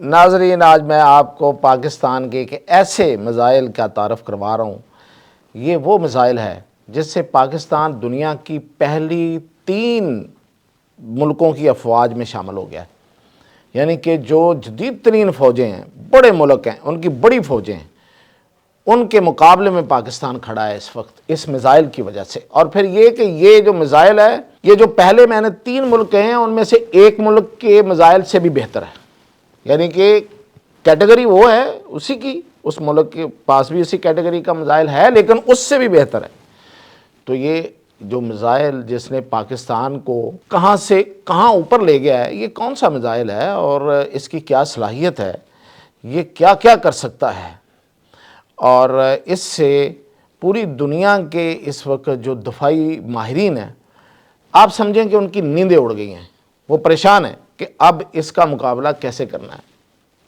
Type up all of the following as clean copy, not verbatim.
ناظرین، آج میں آپ کو پاکستان کے ایک ایسے میزائل کا تعارف کروا رہا ہوں۔ یہ وہ میزائل ہے جس سے پاکستان دنیا کی پہلی 3 ملکوں کی افواج میں شامل ہو گیا ہے۔ یعنی کہ جو جدید ترین فوجیں ہیں، بڑے ملک ہیں، ان کی بڑی فوجیں ہیں، ان کے مقابلے میں پاکستان کھڑا ہے اس وقت اس میزائل کی وجہ سے۔ اور پھر یہ کہ یہ جو میزائل ہے، یہ جو پہلے میں نے 3 ملک کہے ہیں، ان میں سے ایک ملک کے میزائل سے بھی بہتر ہے۔ یعنی کہ کیٹیگری وہ ہے اسی کی، اس ملک کے پاس بھی اسی کیٹیگری کا میزائل ہے، لیکن اس سے بھی بہتر ہے۔ تو یہ جو میزائل جس نے پاکستان کو کہاں سے کہاں اوپر لے گیا ہے، یہ کون سا میزائل ہے اور اس کی کیا صلاحیت ہے، یہ کیا کیا کر سکتا ہے، اور اس سے پوری دنیا کے اس وقت جو دفاعی ماہرین ہیں، آپ سمجھیں کہ ان کی نیندیں اڑ گئی ہیں، وہ پریشان ہیں کہ اب اس کا مقابلہ کیسے کرنا ہے۔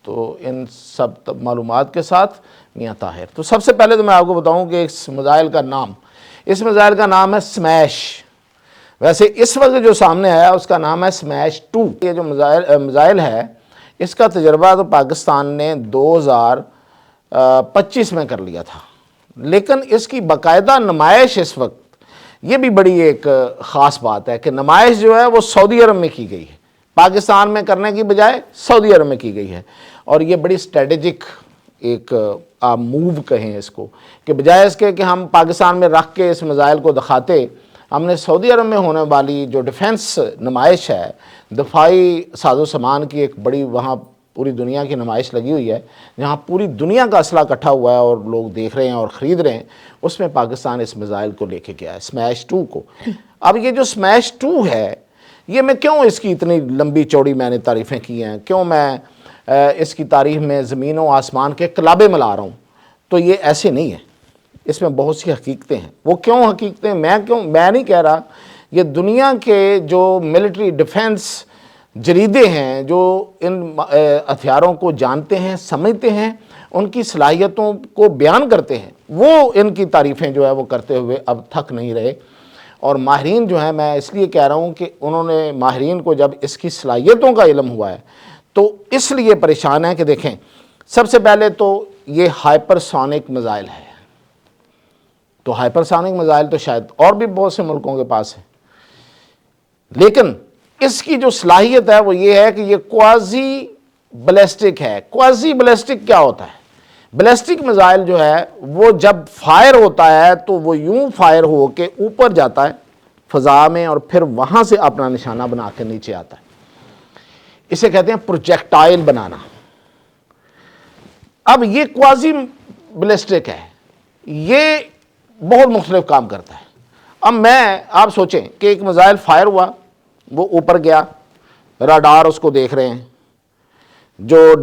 تو ان سب معلومات کے ساتھ میاں طاہر، تو سب سے پہلے تو میں آپ کو بتاؤں کہ اس میزائل کا نام، اس میزائل کا نام ہے سمیش۔ ویسے اس وقت جو سامنے آیا اس کا نام ہے سمیش 2۔ یہ جو میزائل ہے، اس کا تجربہ تو پاکستان نے 2025 میں کر لیا تھا، لیکن اس کی باقاعدہ نمائش اس وقت، یہ بھی بڑی ایک خاص بات ہے کہ نمائش جو ہے وہ سعودی عرب میں کی گئی ہے، پاکستان میں کرنے کی بجائے سعودی عرب میں کی گئی ہے۔ اور یہ بڑی اسٹریٹجک ایک آپ موو کہیں اس کو، کہ بجائے اس کے کہ ہم پاکستان میں رکھ کے اس میزائل کو دکھاتے، ہم نے سعودی عرب میں ہونے والی جو ڈیفنس نمائش ہے، دفاعی ساز و سامان کی ایک بڑی وہاں پوری دنیا کی نمائش لگی ہوئی ہے، جہاں پوری دنیا کا اسلحہ اکٹھا ہوا ہے اور لوگ دیکھ رہے ہیں اور خرید رہے ہیں، اس میں پاکستان اس میزائل کو لے کے گیا ہے، سمیش 2 کو۔ اب یہ جو سمیش 2 ہے، یہ میں کیوں اس کی اتنی لمبی چوڑی میں نے تعریفیں کی ہیں، کیوں میں اس کی تاریخ میں زمین و آسمان کے کلابے ملا رہا ہوں، تو یہ ایسے نہیں ہے، اس میں بہت سی حقیقتیں ہیں۔ وہ کیوں حقیقتیں، میں نہیں کہہ رہا، یہ دنیا کے جو ملٹری ڈیفنس جریدے ہیں، جو ان ہتھیاروں کو جانتے ہیں، سمجھتے ہیں، ان کی صلاحیتوں کو بیان کرتے ہیں، وہ ان کی تعریفیں جو ہے وہ کرتے ہوئے اب تھک نہیں رہے۔ اور ماہرین جو ہیں، میں اس لیے کہہ رہا ہوں کہ انہوں نے ماہرین کو جب اس کی صلاحیتوں کا علم ہوا ہے تو اس لیے پریشان ہیں کہ دیکھیں، سب سے پہلے تو یہ ہائپر سونک میزائل ہے۔ تو ہائپر سونک میزائل تو شاید اور بھی بہت سے ملکوں کے پاس ہے، لیکن اس کی جو صلاحیت ہے وہ یہ ہے کہ یہ کوازی بیلسٹک ہے۔ کوازی بیلسٹک کیا ہوتا ہے؟ بیلسٹک میزائل جو ہے وہ جب فائر ہوتا ہے تو وہ یوں فائر ہو کے اوپر جاتا ہے فضا میں، اور پھر وہاں سے اپنا نشانہ بنا کے نیچے آتا ہے۔ اسے کہتے ہیں پروجیکٹائل بنانا۔ اب یہ کوازی بیلسٹک ہے، یہ بہت مختلف کام کرتا ہے۔ اب آپ سوچیں کہ ایک میزائل فائر ہوا، وہ اوپر گیا، راڈار اس کو دیکھ رہے ہیں، جو ایئر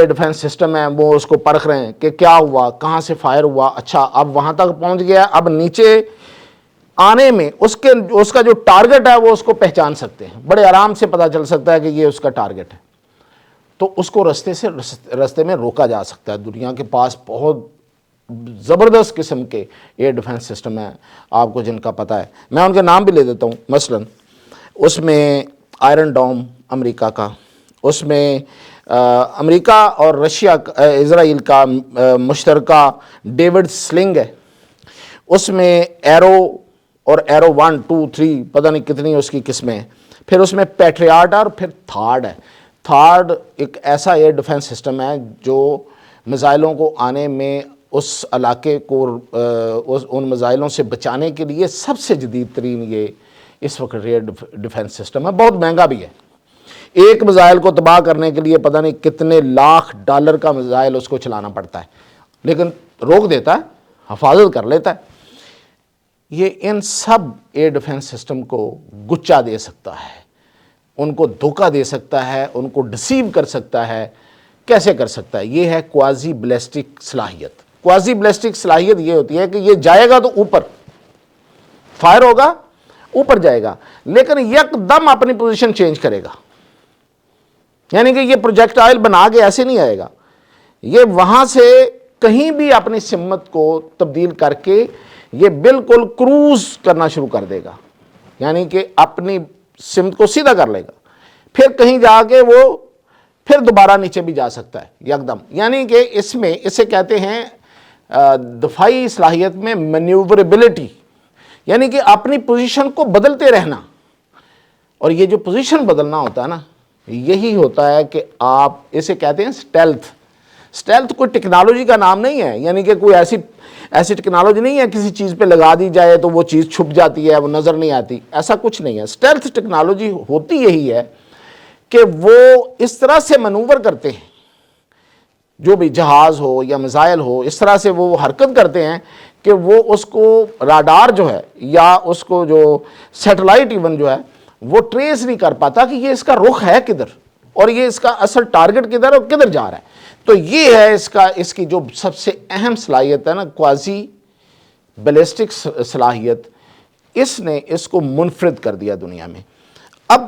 ڈیفنس سسٹم ہے وہ اس کو پرکھ رہے ہیں کہ کیا ہوا، کہاں سے فائر ہوا، اچھا اب وہاں تک پہنچ گیا، اب نیچے آنے میں اس کا جو ٹارگٹ ہے وہ اس کو پہچان سکتے ہیں، بڑے آرام سے پتہ چل سکتا ہے کہ یہ اس کا ٹارگٹ ہے، تو اس کو رستے میں روکا جا سکتا ہے۔ دنیا کے پاس بہت زبردست قسم کے ایئر ڈیفنس سسٹم ہیں، آپ کو جن کا پتہ ہے، میں ان کے نام بھی لے دیتا ہوں۔ مثلا اس میں آئرن ڈوم امریکہ کا، اس میں امریکہ اور رشیا اسرائیل کا مشترکہ ڈیوڈ سلنگ ہے، اس میں ایرو اور ایرو 1 2 3 پتہ نہیں کتنی اس کی قسمیں ہیں، پھر اس میں پیٹریاٹ اور پھر تھارڈ ہے۔ تھارڈ ایک ایسا ایئر ڈیفنس سسٹم ہے جو میزائلوں کو آنے میں، اس علاقے کو ان میزائلوں سے بچانے کے لیے سب سے جدید ترین یہ اس وقت ایئر ڈیفنس سسٹم ہے، بہت مہنگا بھی ہے۔ ایک میزائل کو تباہ کرنے کے لیے پتہ نہیں کتنے لاکھ ڈالر کا میزائل اس کو چلانا پڑتا ہے، لیکن روک دیتا ہے، حفاظت کر لیتا ہے۔ یہ ان سب ایئر ڈیفنس سسٹم کو گچا دے سکتا ہے، ان کو دھوکہ دے سکتا ہے، ان کو ڈسیو کر سکتا ہے۔ کیسے کر سکتا ہے؟ یہ ہے کوازی بیلسٹک صلاحیت۔ کوازی بیلسٹک صلاحیت یہ ہوتی ہے کہ یہ جائے گا تو اوپر فائر ہوگا، اوپر جائے گا، لیکن یک دم اپنی پوزیشن چینج کرے گا۔ یعنی کہ یہ پروجیکٹائل بنا کے ایسے نہیں آئے گا، یہ وہاں سے کہیں بھی اپنی سمت کو تبدیل کر کے یہ بالکل کروز کرنا شروع کر دے گا، یعنی کہ اپنی سمت کو سیدھا کر لے گا، پھر کہیں جا کے وہ پھر دوبارہ نیچے بھی جا سکتا ہے یکدم. یعنی کہ اس میں اسے کہتے ہیں دفاعی صلاحیت میں مینیوربلٹی، یعنی کہ اپنی پوزیشن کو بدلتے رہنا. اور یہ جو پوزیشن بدلنا ہوتا ہے نا، یہی ہوتا ہے کہ آپ اسے کہتے ہیں سٹیلتھ. سٹیلتھ کوئی ٹیکنالوجی کا نام نہیں ہے، یعنی کہ کوئی ایسی ٹیکنالوجی نہیں ہے کسی چیز پہ لگا دی جائے تو وہ چیز چھپ جاتی ہے، وہ نظر نہیں آتی، ایسا کچھ نہیں ہے. سٹیلتھ ٹیکنالوجی ہوتی یہی ہے کہ وہ اس طرح سے مینوور کرتے ہیں، جو بھی جہاز ہو یا میزائل ہو، اس طرح سے وہ حرکت کرتے ہیں کہ وہ اس کو راڈار جو ہے یا اس کو جو سیٹلائٹ ایون جو ہے وہ ٹریس نہیں کر پاتا کہ یہ اس کا رخ ہے کدھر، اور یہ اس کا اصل ٹارگٹ کدھر اور کدھر جا رہا ہے. تو یہ ہے اس کی جو سب سے اہم صلاحیت ہے نا، کوازی بیلسٹک صلاحیت. اس نے اس کو منفرد کر دیا دنیا میں. اب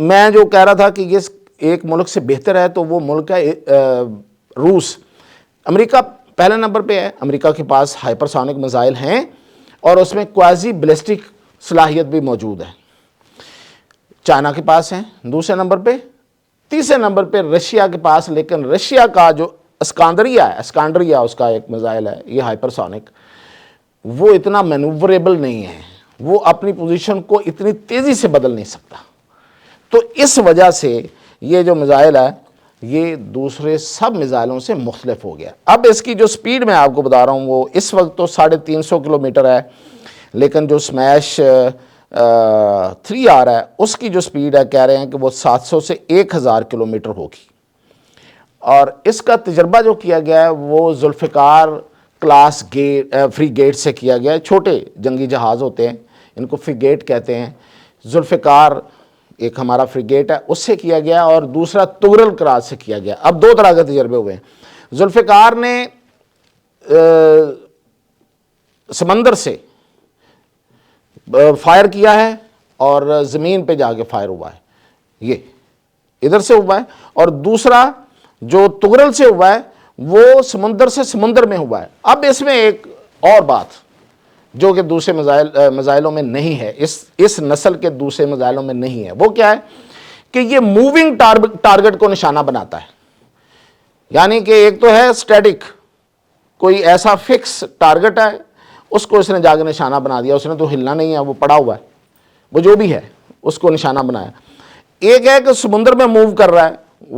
میں جو کہہ رہا تھا کہ یہ ایک ملک سے بہتر ہے تو وہ ملک ہے روس. امریکہ پہلے نمبر پہ ہے، امریکہ کے پاس ہائپرسونک میزائل ہیں اور اس میں کوازی بیلسٹک صلاحیت بھی موجود ہے. چائنا کے پاس ہیں دوسرے نمبر پہ. تیسرے نمبر پہ رشیا کے پاس، لیکن رشیا کا جو اسکانڈریا اس کا ایک میزائل ہے، یہ ہائپرسونک، وہ اتنا مینووریبل نہیں ہے، وہ اپنی پوزیشن کو اتنی تیزی سے بدل نہیں سکتا. تو اس وجہ سے یہ جو میزائل ہے یہ دوسرے سب میزائلوں سے مختلف ہو گیا. اب اس کی جو سپیڈ میں آپ کو بتا رہا ہوں وہ اس وقت تو 350 کلومیٹر ہے، لیکن جو سمیش 3 آ رہا ہے اس کی جو سپیڈ ہے کہہ رہے ہیں کہ وہ 700 سے 1000 کلومیٹر ہوگی. اور اس کا تجربہ جو کیا گیا ہے وہ ذوالفقار کلاس فری گیٹ سے کیا گیا ہے. چھوٹے جنگی جہاز ہوتے ہیں، ان کو فری گیٹ کہتے ہیں. ذوالفقار ایک ہمارا فریگیٹ ہے، اس سے کیا گیا، اور دوسرا تغرل کراس سے کیا گیا. اب 2 طرح کے تجربے ہوئے ہیں. ذوالفقار نے سمندر سے فائر کیا ہے اور زمین پہ جا کے فائر ہوا ہے، یہ ادھر سے ہوا ہے. اور دوسرا جو تغرل سے ہوا ہے وہ سمندر سے سمندر میں ہوا ہے. اب اس میں ایک اور بات جو کہ دوسرے میزائلوں میں نہیں ہے، اس نسل کے دوسرے میزائلوں میں نہیں ہے، وہ کیا ہے کہ یہ موونگ ٹارگٹ کو نشانہ بناتا ہے. یعنی کہ ایک تو ہے سٹیٹک، کوئی ایسا فکس ٹارگٹ ہے، اس کو اس نے جا کے نشانہ بنا دیا، اس نے تو ہلنا نہیں ہے، وہ پڑا ہوا ہے، وہ جو بھی ہے اس کو نشانہ بنایا. ایک ہے کہ سمندر میں موو کر رہا ہے،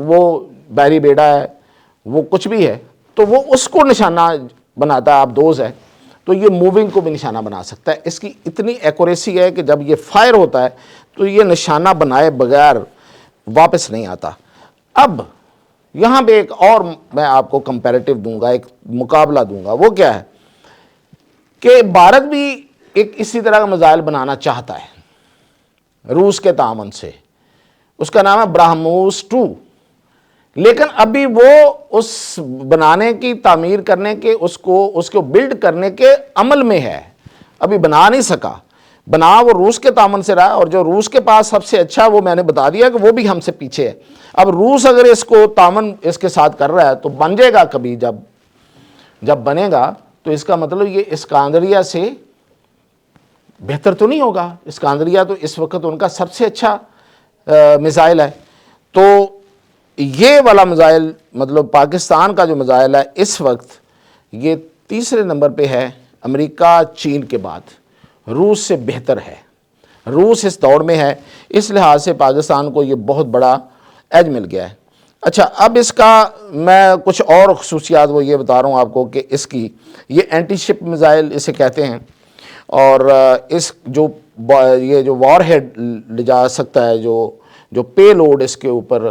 وہ بحری بیڑا ہے، وہ کچھ بھی ہے، تو وہ اس کو نشانہ بناتا ہے. آپ دوز ہے تو یہ موونگ کو بھی نشانہ بنا سکتا ہے. اس کی اتنی ایکوریسی ہے کہ جب یہ فائر ہوتا ہے تو یہ نشانہ بنائے بغیر واپس نہیں آتا. اب یہاں پہ ایک اور میں آپ کو کمپیریٹیو دوں گا، ایک مقابلہ دوں گا. وہ کیا ہے کہ بھارت بھی ایک اسی طرح کا میزائل بنانا چاہتا ہے روس کے تعاون سے. اس کا نام ہے براہموس 2. لیکن ابھی وہ اس بنانے کی تعمیر کرنے کے اس کو بلڈ کرنے کے عمل میں ہے، ابھی بنا نہیں سکا. بنا وہ روس کے تعاون سے رہا، اور جو روس کے پاس سب سے اچھا وہ میں نے بتا دیا کہ وہ بھی ہم سے پیچھے ہے. اب روس اگر اس کو تعاون اس کے ساتھ کر رہا ہے تو بن جائے گا کبھی. جب بنے گا تو اس کا مطلب یہ اسکندریہ سے بہتر تو نہیں ہوگا. اسکندریہ تو اس وقت ان کا سب سے اچھا میزائل ہے. تو یہ والا میزائل مطلب پاکستان کا جو میزائل ہے اس وقت یہ تیسرے نمبر پہ ہے امریکہ چین کے بعد. روس سے بہتر ہے، روس اس دوڑ میں ہے. اس لحاظ سے پاکستان کو یہ بہت بڑا ایج مل گیا ہے. اچھا، اب اس کا میں کچھ اور خصوصیات وہ یہ بتا رہا ہوں آپ کو کہ اس کی یہ اینٹی شپ میزائل اسے کہتے ہیں، اور اس یہ جو وار ہیڈ لے جا سکتا ہے، جو پے لوڈ اس کے اوپر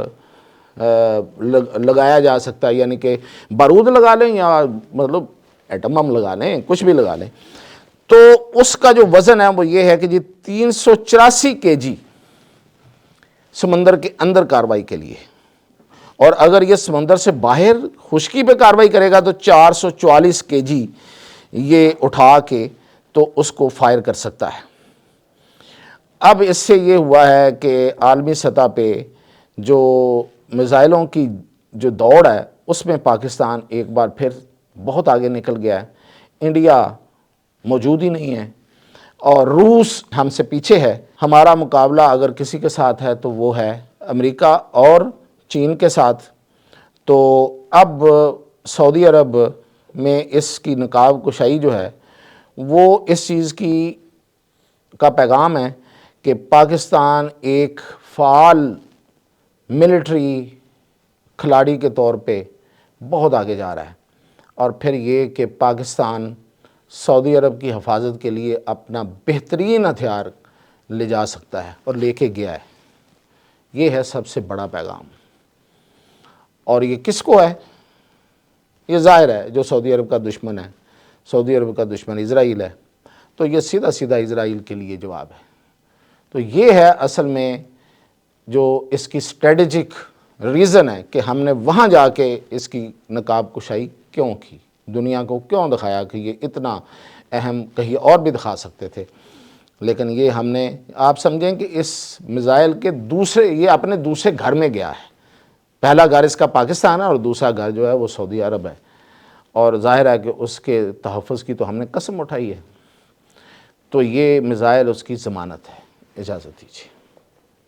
لگایا جا سکتا ہے، یعنی کہ بارود لگا لیں یا مطلب ایٹم بم لگا لیں، کچھ بھی لگا لیں. تو اس کا جو وزن ہے وہ یہ ہے کہ جی 384 kg سمندر کے اندر کاروائی کے لیے، اور اگر یہ سمندر سے باہر خشکی پہ کاروائی کرے گا تو 444 kg یہ اٹھا کے تو اس کو فائر کر سکتا ہے. اب اس سے یہ ہوا ہے کہ عالمی سطح پہ جو میزائلوں کی جو دوڑ ہے اس میں پاکستان ایک بار پھر بہت آگے نکل گیا ہے. انڈیا موجود ہی نہیں ہے، اور روس ہم سے پیچھے ہے. ہمارا مقابلہ اگر کسی کے ساتھ ہے تو وہ ہے امریکہ اور چین کے ساتھ، تو اب سعودی عرب میں اس کی نقاب کشائی جو ہے وہ اس چیز کا پیغام ہے کہ پاکستان ایک فعال ملٹری کھلاڑی کے طور پہ بہت آگے جا رہا ہے، اور پھر یہ کہ پاکستان سعودی عرب کی حفاظت کے لیے اپنا بہترین ہتھیار لے جا سکتا ہے اور لے کے گیا ہے۔ یہ ہے سب سے بڑا پیغام، اور یہ کس کو ہے؟ یہ ظاہر ہے جو سعودی عرب کا دشمن ہے، سعودی عرب کا دشمن اسرائیل ہے، تو یہ سیدھا سیدھا اسرائیل کے لیے جواب ہے۔ تو یہ ہے اصل میں جو اس کی اسٹریٹجک ریزن ہے کہ ہم نے وہاں جا کے اس کی نقاب کشائی کیوں کی، دنیا کو کیوں دکھایا کہ یہ اتنا اہم، کہیں اور بھی دکھا سکتے تھے، لیکن یہ ہم نے، آپ سمجھیں کہ اس میزائل کے یہ اپنے دوسرے گھر میں گیا ہے۔ پہلا گھر اس کا پاکستان ہے اور دوسرا گھر جو ہے وہ سعودی عرب ہے، اور ظاہر ہے کہ اس کے تحفظ کی تو ہم نے قسم اٹھائی ہے۔ تو یہ میزائل اس کی ضمانت ہے۔ اجازت دیجیے۔